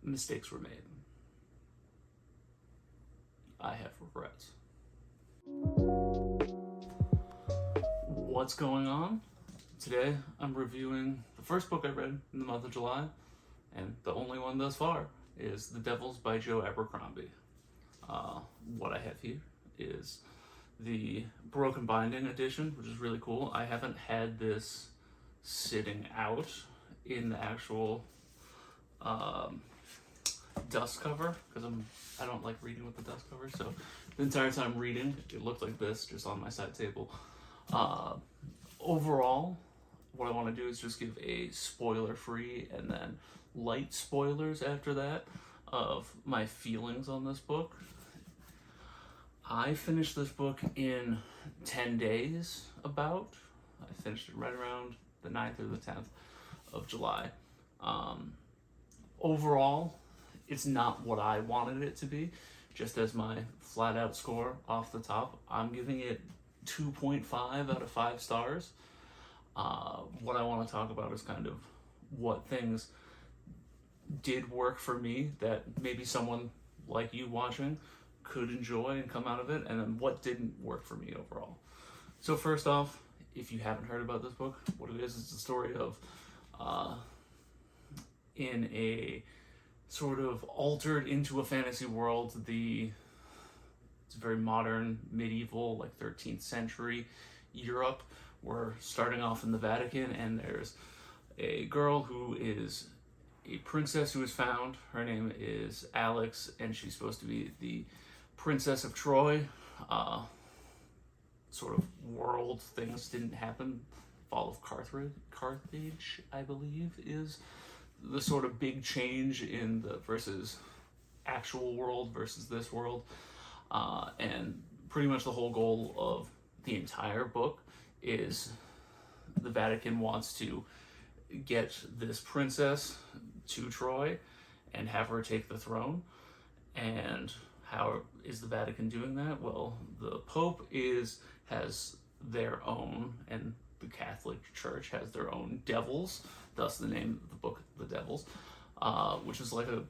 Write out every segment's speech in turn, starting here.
mistakes were made. I have regrets. What's going on? Today I'm reviewing the first book I read in the month of July, and the only one thus far is The Devils by Joe Abercrombie. What I have here is the Broken Binding edition, which is really cool. I haven't had this sitting out in the actual dust cover because I don't like reading with the dust cover. So the entire time reading, it looked like this just on my side table. Overall, what I want to do is just give a spoiler-free and then light spoilers after that of my feelings on this book. I finished this book in 10 days about. I finished it right around the 9th or the 10th of July. Overall, it's not what I wanted it to be. Just as my flat out score off the top, I'm giving it 2.5 out of 5 stars. What I want to talk about is kind of what things did work for me that maybe someone like you watching could enjoy and come out of it, and then what didn't work for me overall. So first off, if you haven't heard about this book, what it is, it's a story of in a sort of altered into a fantasy world, it's a very modern, medieval, like 13th century Europe. We're starting off in the Vatican, and there's a girl who is a princess who is found. Her name is Alex, and she's supposed to be the Princess of Troy. Sort of world things didn't happen. Fall of Carthage, I believe, is the sort of big change in the versus actual world versus this world. And pretty much the whole goal of the entire book is the Vatican wants to get this princess to Troy and have her take the throne. And how is the Vatican doing that? Well, the Pope has their own, and the Catholic Church has their own devils, thus the name of the book, The Devils, which is like a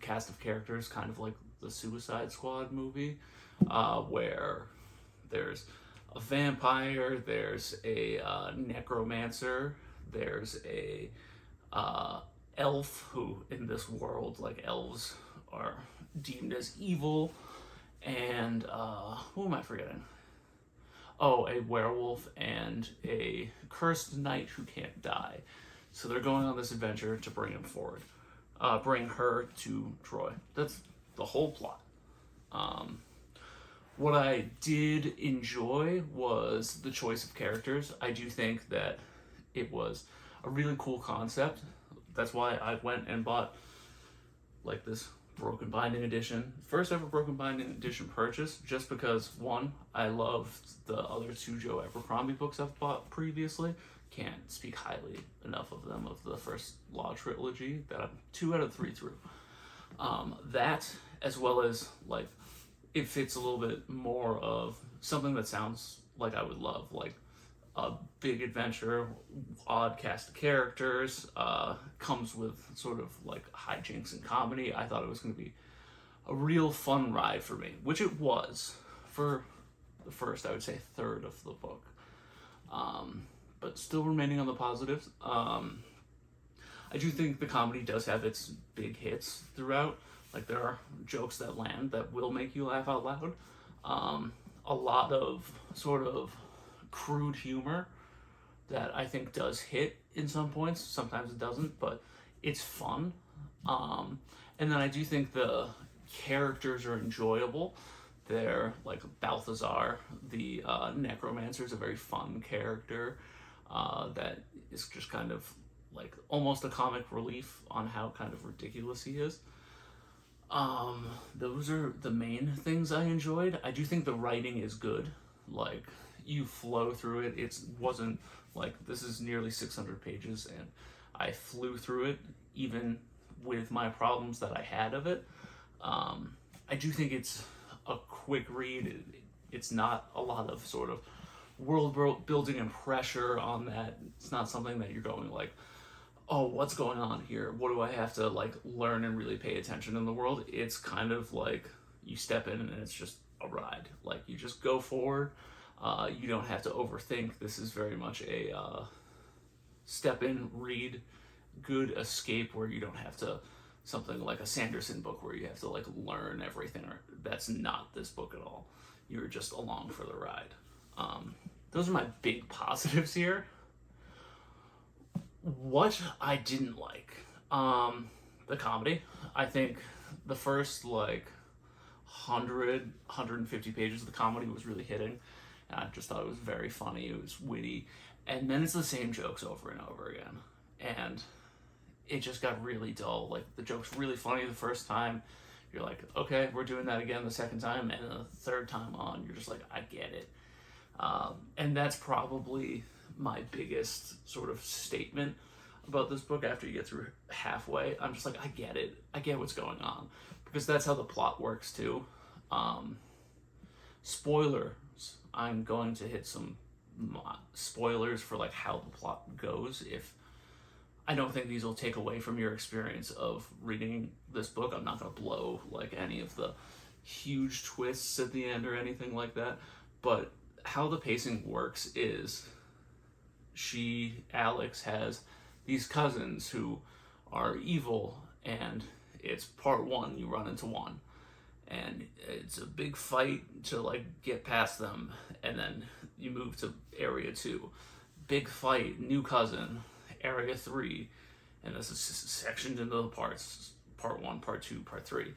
cast of characters, kind of like the Suicide Squad movie, where there's a vampire, there's a necromancer, there's a elf, who in this world, like elves are deemed as evil, and who am I forgetting? Oh, a werewolf and a cursed knight who can't die. So they're going on this adventure to bring him forward, bring her to Troy. That's the whole plot. What I did enjoy was the choice of characters. I do think that it was a really cool concept. That's why I went and bought like this Broken Binding edition, first ever Broken Binding edition purchase, just because one, I loved the other two Joe Abercrombie books I've bought previously. Can't speak highly enough of them, of the first Law trilogy that I'm 2 out of 3 through. That, as well as like it fits a little bit more of something that sounds like I would love, like a big adventure, odd cast of characters, comes with sort of like hijinks and comedy. I thought it was going to be a real fun ride for me, which it was for the first, I would say, third of the book. But still remaining on the positives. I do think the comedy does have its big hits throughout. Like there are jokes that land that will make you laugh out loud. A lot of sort of crude humor that I think does hit in some points. Sometimes it doesn't, but it's fun. And then I do think the characters are enjoyable. They're like Balthazar, the necromancer, is a very fun character that is just kind of like almost a comic relief on how kind of ridiculous he is. Those are the main things I enjoyed. I do think the writing is good. Like you flow through it. It wasn't like this is nearly 600 pages and I flew through it even with my problems that I had of it. I do think it's a quick read. It's not a lot of sort of world building and pressure on that. It's not something that you're going like, oh, what's going on here? What do I have to like learn and really pay attention in the world? It's kind of like you step in and it's just a ride. Like you just go forward. You don't have to overthink. This is very much a step in, read, good escape where you don't have to, something like a Sanderson book where you have to like learn everything. Or that's not this book at all. You're just along for the ride. Those are my big positives here. What I didn't like, the comedy. I think the first like 150 pages of the comedy was really hitting. And I just thought it was very funny. It was witty, and then it's the same jokes over and over again, and it just got really dull. Like the joke's really funny the first time. You're like, okay, we're doing that again the second time, and the third time on, you're just like, I get it. And that's probably my biggest sort of statement about this book after you get through halfway. I'm just like, I get it. I get what's going on. Because that's how the plot works too. Spoilers. I'm going to hit some spoilers for like how the plot goes. If I don't think these will take away from your experience of reading this book. I'm not going to blow like any of the huge twists at the end or anything like that. But how the pacing works is Alex has these cousins who are evil, and it's part one, you run into one. And it's a big fight to like get past them, and then you move to area 2. Big fight, new cousin, area 3, and this is sectioned into the parts, part 1, part 2, part 3.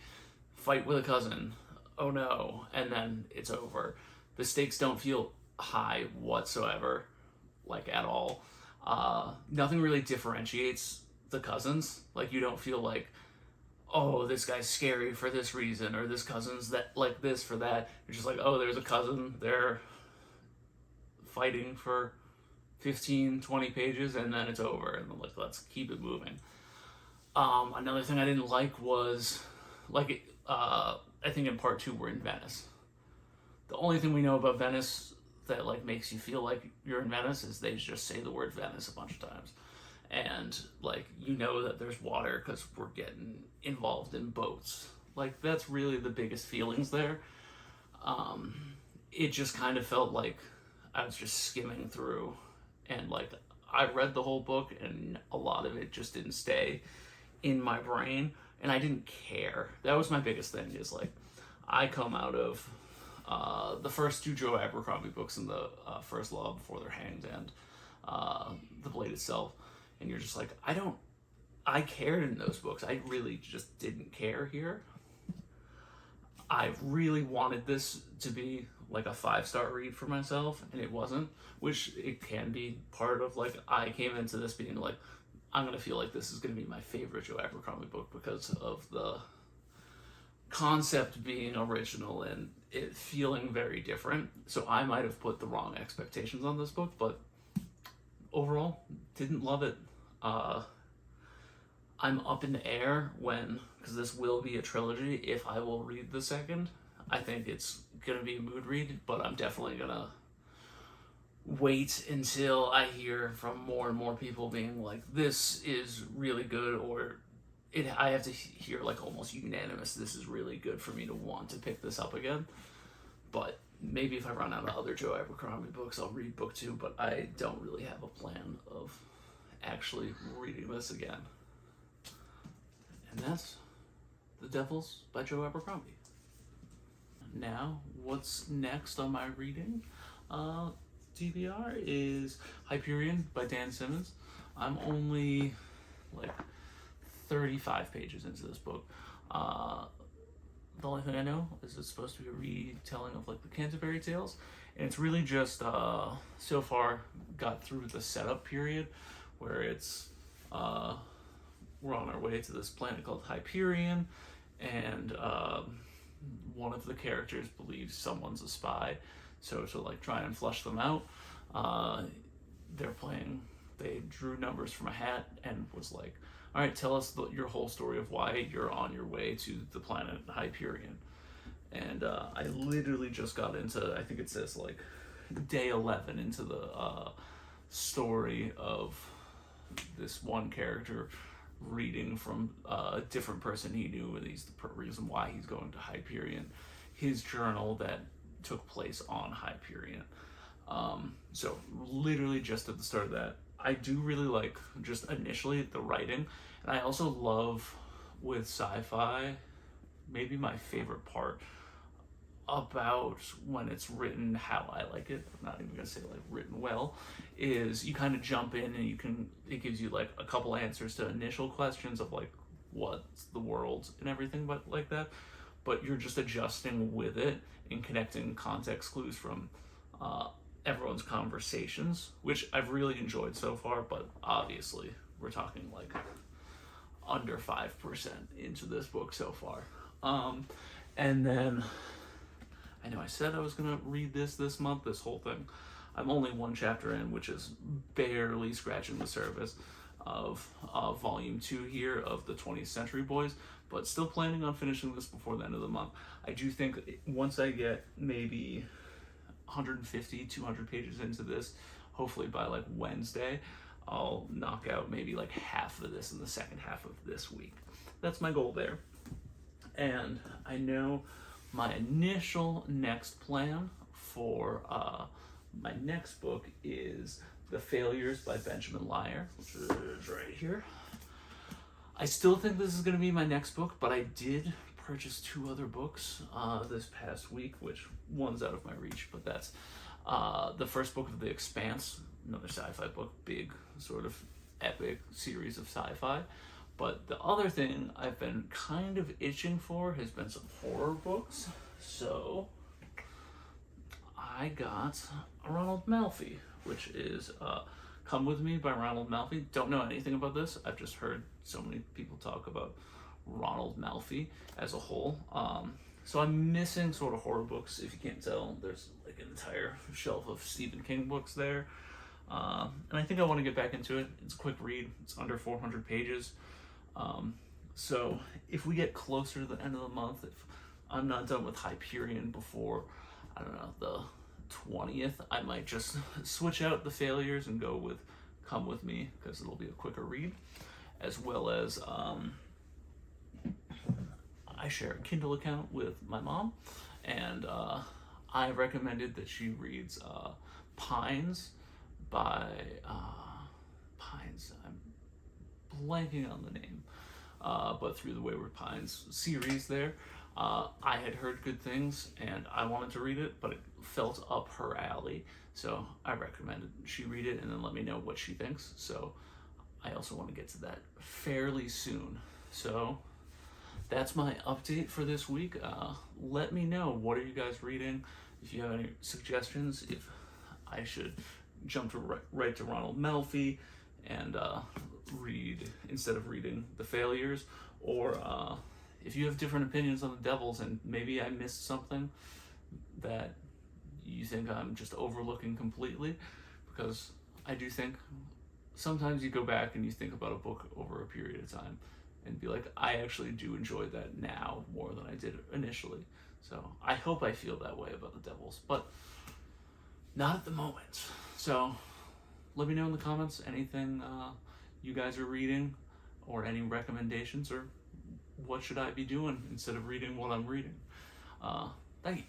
Fight with a cousin, oh no, and then it's over. The stakes don't feel high whatsoever, like at all. Nothing really differentiates the cousins. Like you don't feel like, oh, this guy's scary for this reason, or this cousin's that like this for that. You're just like, oh, there's a cousin, they're fighting for 15, 20 pages, and then it's over, and like, let's keep it moving. Another thing I didn't like was, like, I think in part 2 we're in Venice. The only thing we know about Venice that like makes you feel like you're in Venice is they just say the word Venice a bunch of times. And like you know that there's water because we're getting involved in boats. Like that's really the biggest feelings there. It just kind of felt like I was just skimming through, and like I read the whole book and a lot of it just didn't stay in my brain, and I didn't care. That was my biggest thing, is like I come out of the first 2 Joe Abercrombie books, in the First Law Before They're Hanged and The Blade Itself, and you're just like, I cared in those books. I really just didn't care here. I really wanted this to be like a 5-star read for myself, and it wasn't, which it can be part of, like, I came into this being like, I'm going to feel like this is going to be my favorite Joe Abercrombie book because of the concept being original and it feeling very different. So I might have put the wrong expectations on this book, but overall, didn't love it. I'm up in the air because this will be a trilogy, if I will read the second. I think it's gonna be a mood read, but I'm definitely gonna wait until I hear from more and more people being like, this is really good, or I have to hear like almost unanimous, this is really good for me to want to pick this up again. But maybe if I run out of other Joe Abercrombie books, I'll read book 2, but I don't really have a plan of actually reading this again. And that's The Devils by Joe Abercrombie. Now, what's next on my reading? TBR is Hyperion by Dan Simmons. I'm only like 35 pages into this book. The only thing I know is it's supposed to be a retelling of like the Canterbury Tales, and it's really just so far got through the setup period where it's we're on our way to this planet called Hyperion, and one of the characters believes someone's a spy, so to like try and flush them out, they drew numbers from a hat and was like, all right, tell us your whole story of why you're on your way to the planet Hyperion. And I literally just got into, I think it says like day 11 into the story of this one character reading from a different person he knew, and he's the reason why he's going to Hyperion, his journal that took place on Hyperion. So literally just at the start of that, I do really like just initially the writing, and I also love with sci-fi, maybe my favorite part about when it's written how I like it, I'm not even gonna say like written well, is you kind of jump in and it gives you like a couple answers to initial questions of like what's the world and everything, but like that, but you're just adjusting with it and connecting context clues from everyone's conversations, which I've really enjoyed so far, but obviously we're talking like under 5% into this book so far. And then I know I said I was gonna read this month, this whole thing. I'm only one chapter in, which is barely scratching the surface of volume 2 here of the 20th Century Boys, but still planning on finishing this before the end of the month. I do think once I get maybe 150, 200 pages into this, hopefully by like Wednesday, I'll knock out maybe like half of this in the second half of this week. That's my goal there. And I know my initial next plan for my next book is The Failures by Benjamin Lyer, which is right here. I still think this is going to be my next book, but I did purchase 2 other books this past week, which one's out of my reach, but that's the first book of The Expanse, another sci-fi book, big sort of epic series of sci-fi. But the other thing I've been kind of itching for has been some horror books. So I got Ronald Malfi, which is Come With Me by Ronald Malfi. Don't know anything about this. I've just heard so many people talk about Ronald Malfi as a whole. So I'm missing sort of horror books, if you can't tell. There's like an entire shelf of Stephen King books there. And I think I want to get back into it. It's a quick read. It's under 400 pages. So if we get closer to the end of the month, if I'm not done with Hyperion before, I don't know, the 20th, I might just switch out The Failures and go with Come With Me, because it'll be a quicker read, as well as I share a Kindle account with my mom, and I recommended that she reads Pines by Pines. I'm blanking on the name, but Through the Wayward Pines series there. I had heard good things and I wanted to read it, but it felt up her alley, so I recommended she read it and then let me know what she thinks. So I also want to get to that fairly soon. So that's my update for this week. Let me know, what are you guys reading? If you have any suggestions, if I should jump to right to Ronald Malfi and read instead of reading The Failures, or if you have different opinions on the Devils and maybe I missed something that you think I'm just overlooking completely, because I do think sometimes you go back and you think about a book over a period of time and be like, I actually do enjoy that now more than I did initially. So I hope I feel that way about the Devils, but not at the moment. So let me know in the comments anything you guys are reading, or any recommendations, or what should I be doing instead of reading what I'm reading. Thank you.